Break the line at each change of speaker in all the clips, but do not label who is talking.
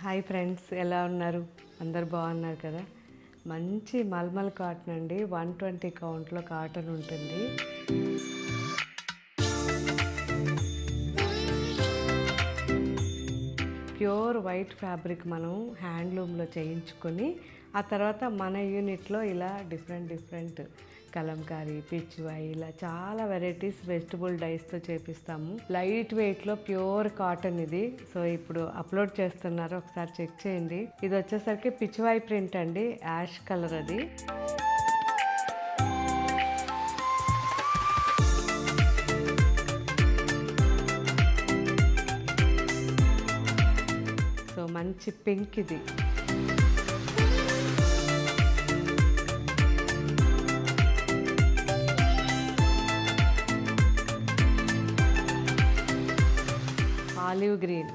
Hi friends, ఎలా ఉన్నారు? అందరు బాగున్నారు కదా? మంచి మల్మల్ కాటన్ అండి. 120 కౌంట్లో కాటన్ ఉంటుంది. ప్యూర్ వైట్ ఫ్యాబ్రిక్ మనం హ్యాండ్లూమ్లో చేయించుకొని ఆ తర్వాత మన యూనిట్లో ఇలా డిఫరెంట్ కలంకారీ, పిచ్వాయి, ఇలా చాలా వెరైటీస్ వెజిటబుల్ డైస్తో చేపిస్తాము. లైట్ వెయిట్లో ప్యూర్ కాటన్ ఇది. సో ఇప్పుడు అప్లోడ్ చేస్తున్నారు, ఒకసారి చెక్ చేయండి. ఇది వచ్చేసరికి పిచ్వాయి ప్రింట్ అండి, యాష్ కలర్ అది. సో మంచి పింక్ ఇది. ఆలివ్ గ్రీన్,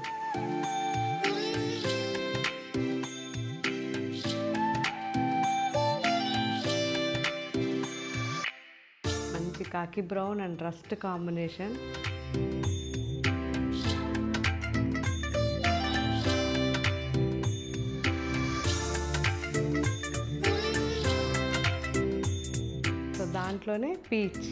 మంచి khaki brown and rust combination. So దాంట్లోనే peach,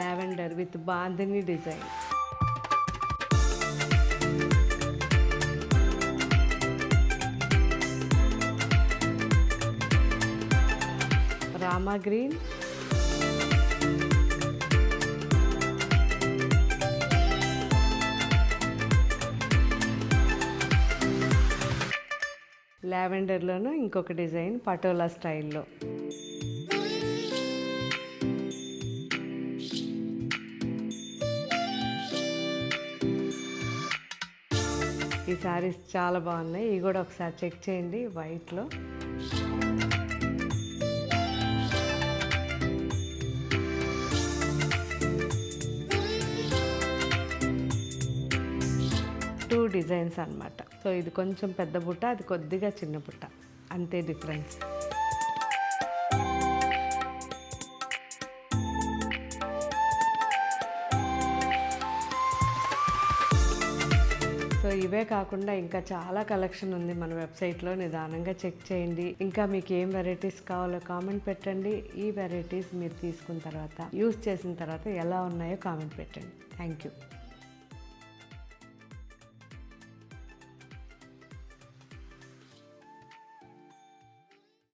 lavender with bandhani design, Rama green, లావెండర్లోనూ ఇంకొక డిజైన్ పటోలా స్టైల్లో. ఈ శారీస్ చాలా బాగున్నాయి, ఇవి కూడా ఒకసారి చెక్ చేయండి. వైట్లో టూ డిజైన్స్ అన్నమాట. సో ఇది కొంచెం పెద్ద బుట్ట, అది కొద్దిగా చిన్న బుట్ట, అంతే డిఫరెన్స్. సో ఇవే కాకుండా ఇంకా చాలా కలెక్షన్ ఉంది మన వెబ్సైట్లో, నిదానంగా చెక్ చేయండి. ఇంకా మీకు ఏం వెరైటీస్ కావాలో కామెంట్ పెట్టండి. ఈ వెరైటీస్ మీరు తీసుకున్న తర్వాత, యూస్ చేసిన తర్వాత ఎలా ఉన్నాయో కామెంట్ పెట్టండి. Thank you.